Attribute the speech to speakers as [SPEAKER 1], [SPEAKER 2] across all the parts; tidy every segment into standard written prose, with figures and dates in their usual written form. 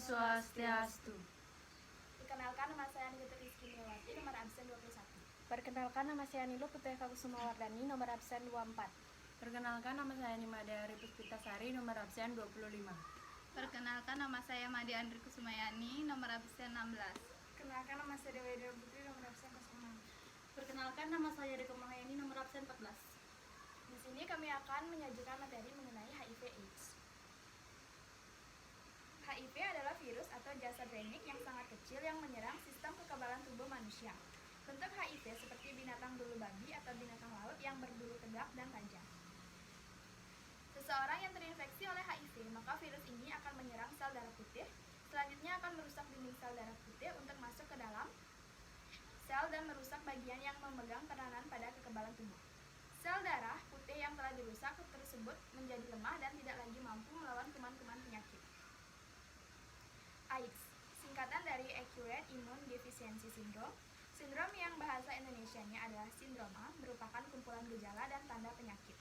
[SPEAKER 1] Swastiastu.
[SPEAKER 2] Perkenalkan, nama saya Anita Rizky Mewati, nomor absen 21.
[SPEAKER 3] Perkenalkan, nama saya Nilo Putri Kusuma Wardani, nomor absen 24.
[SPEAKER 1] Perkenalkan, nama saya Nimada Ari Puspitasari, nomor absen 25.
[SPEAKER 4] Perkenalkan, nama saya Made Andri Kusumayani, nomor absen 16.
[SPEAKER 2] Perkenalkan, nama saya Dewi Dewa Putri, nomor absen 06.
[SPEAKER 3] Perkenalkan, nama saya Deko Mahayani, nomor absen 14.
[SPEAKER 2] Di sini kami akan menyajikan materi mengenai HIV/AIDS. HIV adalah virus atau jasad remik yang sangat kecil yang menyerang sistem kekebalan tubuh manusia. Bentuk HIV seperti binatang bulu babi atau binatang laut yang berbulu tegak dan tajam. Seseorang yang terinfeksi oleh HIV, maka virus ini akan menyerang sel darah putih. Selanjutnya akan merusak dinding sel darah putih untuk masuk ke dalam sel dan merusak bagian yang memegang peranan pada kekebalan tubuh. Sel darah putih yang telah dirusak tersebut menjadi lemah dan tidak lagi mampu melawan kuman-kuman penyakit. AIDS, singkatan dari Acute Immune Deficiency Syndrome. Sindrom yang bahasa Indonesianya adalah sindroma, merupakan kumpulan gejala dan tanda penyakit.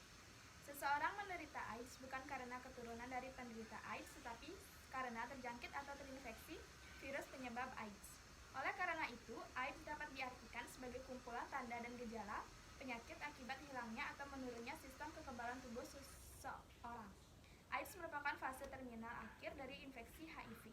[SPEAKER 2] Seseorang menderita AIDS bukan karena keturunan dari penderita AIDS, tetapi karena terjangkit atau terinfeksi virus penyebab AIDS. Oleh karena itu, AIDS dapat diartikan sebagai kumpulan tanda dan gejala penyakit akibat hilangnya atau menurunnya sistem kekebalan tubuh seseorang. AIDS merupakan fase terminal akhir dari infeksi HIV.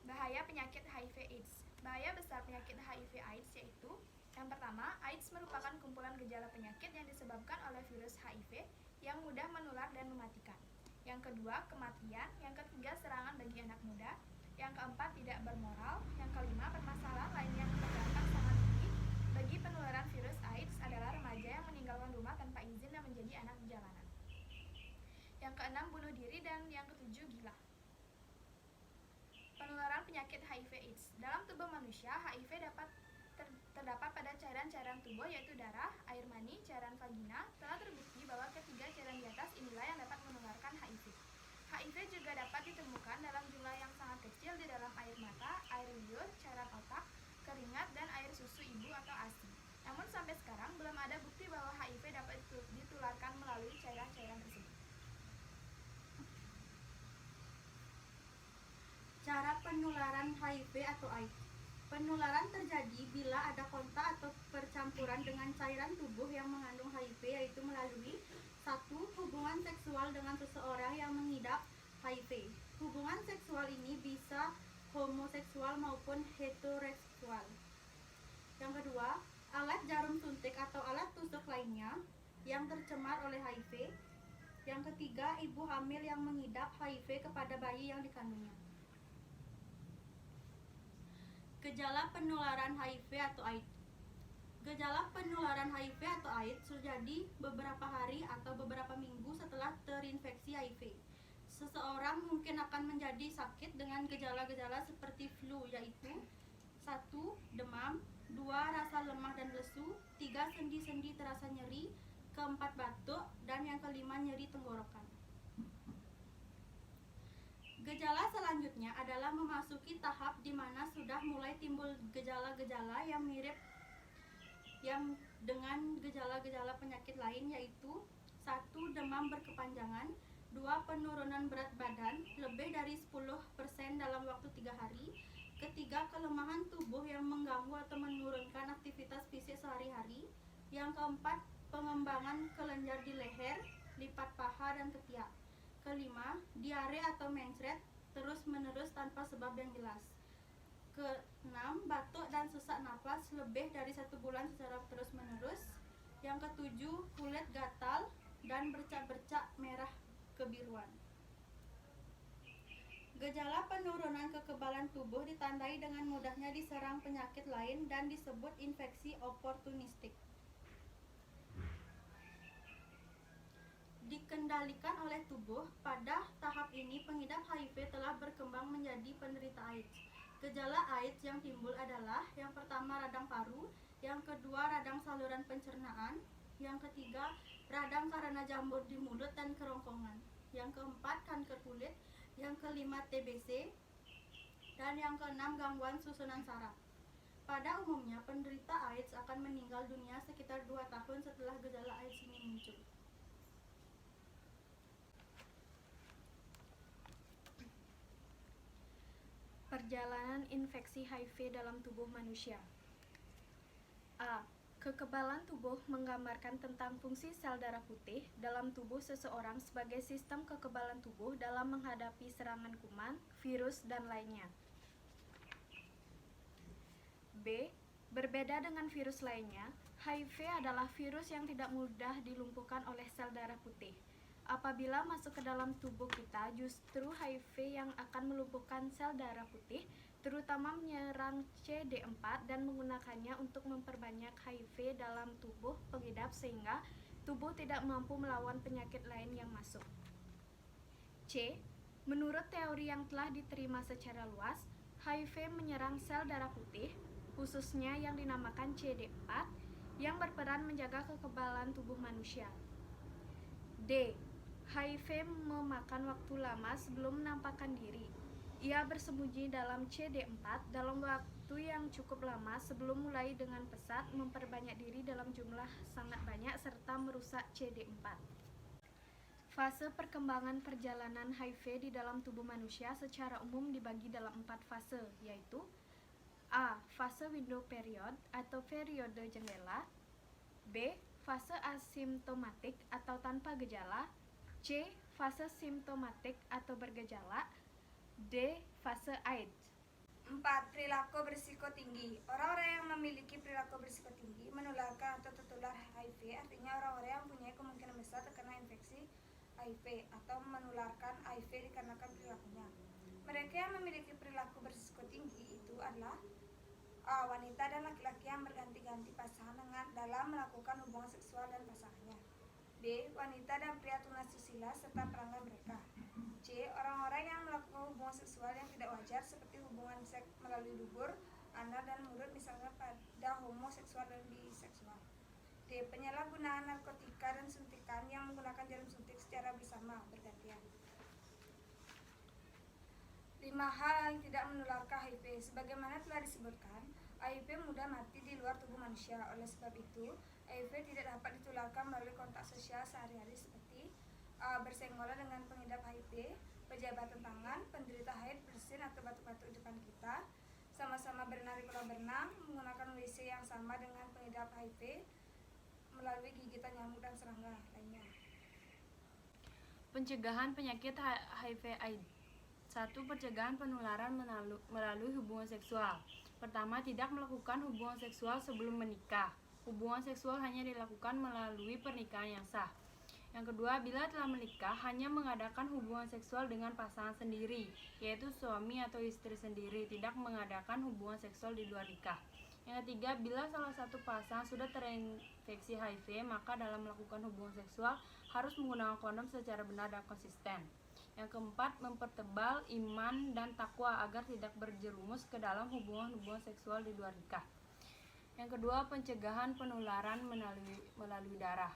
[SPEAKER 2] Bahaya penyakit HIV/AIDS. Bahaya besar penyakit HIV/AIDS yaitu: yang pertama, AIDS merupakan kumpulan gejala penyakit yang disebabkan oleh virus HIV yang mudah menular dan mematikan. Yang kedua, kematian. Yang ketiga, serangan bagi anak muda. Yang keempat, tidak bermoral. Yang kelima, permasalahan lain yang berdampak sangat tinggi bagi penularan virus AIDS adalah remaja yang meninggalkan rumah tanpa izin dan menjadi anak jalanan. Yang keenam, bunuh diri. Dan yang ketujuh, gila. Penularan penyakit HIV/AIDS. Dalam tubuh manusia, HIV dapat terdapat pada cairan-cairan tubuh yaitu darah, air mani, cairan vagina. Telah terbukti bahwa ketiga cairan di atas inilah yang dapat menularkan HIV. HIV juga dapat ditemukan dalam jumlah yang sangat kecil di dalam air mata, air liur, cairan otak, keringat, dan air susu ibu atau ASI. Namun sampai sekarang belum ada bukti bahwa HIV dapat ditularkan melalui cairan-cairan tersebut.
[SPEAKER 5] Cara penularan HIV atau AIDS. Penularan terjadi bila ada kontak atau percampuran dengan cairan tubuh yang mengandung HIV, yaitu melalui 1. Hubungan seksual dengan seseorang yang mengidap HIV. Hubungan seksual ini bisa homoseksual maupun heteroseksual. Yang kedua, alat jarum suntik atau alat tusuk lainnya yang tercemar oleh HIV. Yang ketiga, ibu hamil yang mengidap HIV kepada bayi yang dikandungnya. Gejala penularan HIV atau AIDS. Gejala penularan HIV atau AIDS terjadi beberapa hari atau beberapa minggu setelah terinfeksi HIV. Seseorang mungkin akan menjadi sakit dengan gejala-gejala seperti flu, yaitu 1. Demam, 2. Rasa lemah dan lesu, 3. Sendi-sendi terasa nyeri, 4. Batuk, dan yang kelima nyeri tenggorokan. Gejala selanjutnya adalah memasuki tahap di mana sudah mulai timbul gejala-gejala yang mirip dengan gejala-gejala penyakit lain, yaitu 1. Demam berkepanjangan, 2. Penurunan berat badan lebih dari 10% dalam waktu 3 hari, ketiga, kelemahan tubuh yang mengganggu atau menurunkan aktivitas fisik sehari-hari, yang keempat, pengembangan kelenjar di leher, lipat paha, dan ketiak. Kelima, diare atau mencret terus-menerus tanpa sebab yang jelas. Keenam, batuk dan sesak napas lebih dari 1 bulan secara terus-menerus. Yang ketujuh, kulit gatal dan bercak-bercak merah kebiruan. Gejala penurunan kekebalan tubuh ditandai dengan mudahnya diserang penyakit lain dan disebut infeksi oportunistik. Dikendalikan oleh tubuh. Pada tahap ini pengidap HIV telah berkembang menjadi penderita AIDS. Gejala AIDS yang timbul adalah: yang pertama, radang paru, yang kedua, radang saluran pencernaan, yang ketiga, radang karena jamur di mulut dan kerongkongan, yang keempat, kanker kulit, yang kelima, TBC, dan yang keenam, gangguan susunan saraf. Pada umumnya penderita AIDS akan meninggal dunia sekitar 2 tahun setelah gejala AIDS ini muncul.
[SPEAKER 3] perjalanan infeksi HIV dalam tubuh manusia. A. Kekebalan tubuh menggambarkan tentang fungsi sel darah putih dalam tubuh seseorang sebagai sistem kekebalan tubuh dalam menghadapi serangan kuman, virus, dan lainnya. B. Berbeda dengan virus lainnya, HIV adalah virus yang tidak mudah dilumpuhkan oleh sel darah putih. Apabila masuk ke dalam tubuh kita, justru HIV yang akan melumpuhkan sel darah putih, terutama menyerang CD4 dan menggunakannya untuk memperbanyak HIV dalam tubuh pengidap sehingga tubuh tidak mampu melawan penyakit lain yang masuk. C. Menurut teori yang telah diterima secara luas, HIV menyerang sel darah putih, khususnya yang dinamakan CD4, yang berperan menjaga kekebalan tubuh manusia. D. HIV memakan waktu lama sebelum menampakkan diri. Ia bersembunyi dalam CD4 dalam waktu yang cukup lama sebelum mulai dengan pesat memperbanyak diri dalam jumlah sangat banyak serta merusak CD4. Fase perkembangan perjalanan HIV di dalam tubuh manusia secara umum dibagi dalam 4 fase, yaitu A. Fase window period atau periode jendela. B. Fase asimptomatik atau tanpa gejala. C. Fase simptomatik atau bergejala. D. Fase AIDS.
[SPEAKER 6] 4. Perilaku berisiko tinggi. Orang-orang yang memiliki perilaku berisiko tinggi menularkan atau tertular HIV, artinya orang-orang yang mempunyai kemungkinan besar terkena infeksi HIV atau menularkan HIV dikarenakan perilakunya. Mereka yang memiliki perilaku berisiko tinggi itu adalah A. Wanita dan laki-laki yang berganti-ganti pasangan dalam melakukan hubungan seksual dan pasangannya. B. Wanita dan pria tunasusila serta pelanggan mereka. C. Orang-orang yang melakukan hubungan seksual yang tidak wajar seperti hubungan seks melalui dubur, anal, dan mulut, misalnya pada homoseksual dan biseksual. D. Penyalahgunaan narkotika dan suntikan yang menggunakan jarum suntik secara bersama bergantian. 5 hal yang tidak menularkan HIV. Sebagaimana telah disebutkan, HIV mudah mati di luar tubuh manusia. Oleh sebab itu, HIV tidak dapat ditularkan melalui kontak sosial sehari-hari seperti bersenggolan dengan pengidap HIV, pejabatan tangan, penderita haid, bersin atau batuk-batuk di depan kita, sama-sama berenang di kolam berenang, menggunakan WC yang sama dengan pengidap HIV, melalui gigitan nyamuk dan serangga lainnya.
[SPEAKER 1] Pencegahan penyakit HIV/AIDS. 1. Pencegahan penularan melalui hubungan seksual. Pertama, tidak melakukan hubungan seksual sebelum menikah. Hubungan seksual hanya dilakukan melalui pernikahan yang sah. Yang kedua, bila telah menikah, hanya mengadakan hubungan seksual dengan pasangan sendiri, yaitu suami atau istri sendiri, tidak mengadakan hubungan seksual di luar nikah. Yang ketiga, bila salah satu pasangan sudah terinfeksi HIV, maka dalam melakukan hubungan seksual harus menggunakan kondom secara benar dan konsisten. Yang keempat, mempertebal iman dan takwa agar tidak berjerumus ke dalam hubungan-hubungan seksual di luar nikah. Yang kedua, pencegahan penularan melalui darah.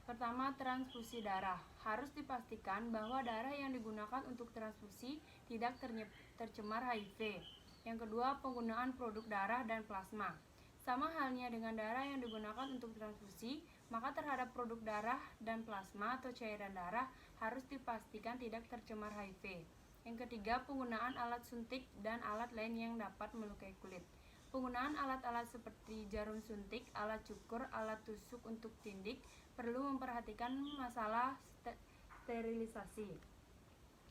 [SPEAKER 1] Pertama, transfusi darah. Harus dipastikan bahwa darah yang digunakan untuk transfusi tidak tercemar HIV. Yang kedua, penggunaan produk darah dan plasma. Sama halnya dengan darah yang digunakan untuk transfusi, maka terhadap produk darah dan plasma atau cairan darah harus dipastikan tidak tercemar HIV. Yang ketiga, penggunaan alat suntik dan alat lain yang dapat melukai kulit. Penggunaan alat-alat seperti jarum suntik, alat cukur, alat tusuk untuk tindik perlu memperhatikan masalah sterilisasi.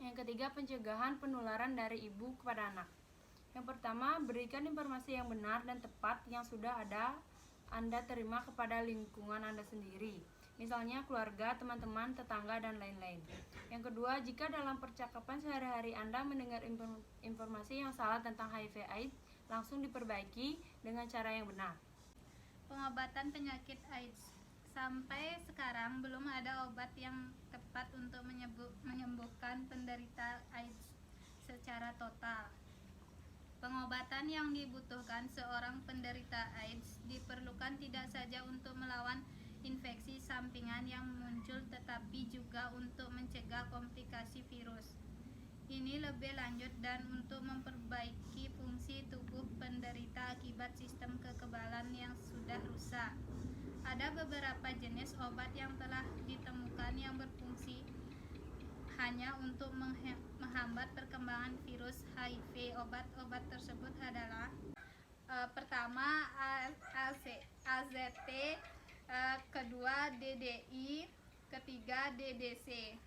[SPEAKER 1] Yang ketiga, pencegahan penularan dari ibu kepada anak. Yang pertama, berikan informasi yang benar dan tepat yang sudah Anda terima kepada lingkungan Anda sendiri, misalnya keluarga, teman-teman, tetangga, dan lain-lain. Yang kedua, jika dalam percakapan sehari-hari Anda mendengar informasi yang salah tentang HIV/AIDS, langsung diperbaiki dengan cara yang benar.
[SPEAKER 4] Pengobatan penyakit AIDS. Sampai sekarang belum ada obat yang tepat untuk menyembuhkan penderita AIDS secara total. Pengobatan yang dibutuhkan seorang penderita AIDS diperlukan tidak saja untuk melawan infeksi sampingan yang muncul, tetapi juga untuk mencegah komplikasi virus. Ini lebih lanjut dan untuk memperbaiki fungsi tubuh penderita akibat sistem kekebalan yang sudah rusak. Ada beberapa jenis obat yang telah ditemukan yang berfungsi hanya untuk menghambat perkembangan virus HIV. Obat-obat tersebut adalah pertama AZT, kedua DDI, ketiga DDC.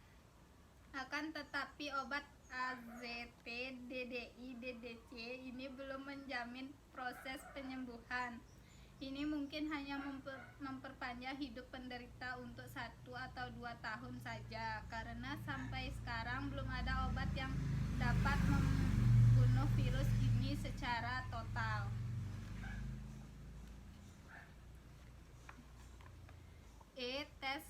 [SPEAKER 4] Akan tetapi obat AZT, DDI, DDC ini belum menjamin proses penyembuhan. Ini mungkin hanya memperpanjang hidup penderita untuk 1 atau 2 tahun saja, karena sampai sekarang belum ada obat yang dapat membunuh virus ini secara total. Tes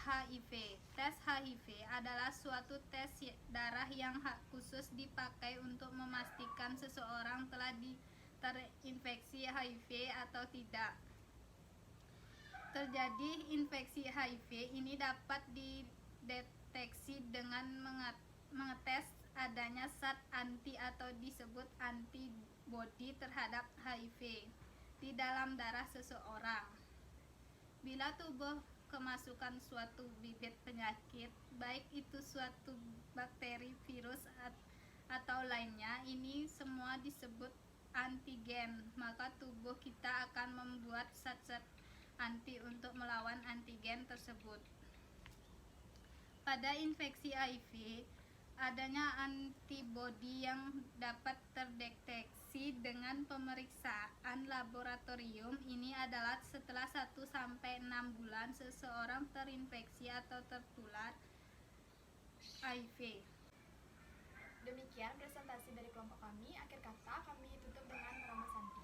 [SPEAKER 4] HIV. Tes HIV adalah suatu tes darah yang khusus dipakai untuk memastikan seseorang telah terinfeksi HIV atau tidak. Terjadi infeksi HIV ini dapat dideteksi dengan mengetes adanya zat anti atau disebut antibodi terhadap HIV di dalam darah seseorang. Bila tubuh kemasukan suatu bibit penyakit, baik itu suatu bakteri, virus, atau lainnya, ini semua disebut antigen, maka tubuh kita akan membuat zat-zat anti untuk melawan antigen tersebut. Pada infeksi HIV, adanya antibodi yang dapat terdeteksi dengan pemeriksaan laboratorium. Ini adalah setelah 1-6 bulan seseorang terinfeksi atau tertular HIV.
[SPEAKER 2] Demikian presentasi dari kelompok kami. Akhir kata kami tutup dengan Rama Santi.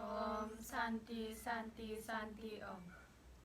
[SPEAKER 1] Om Santi Santi Santi Om.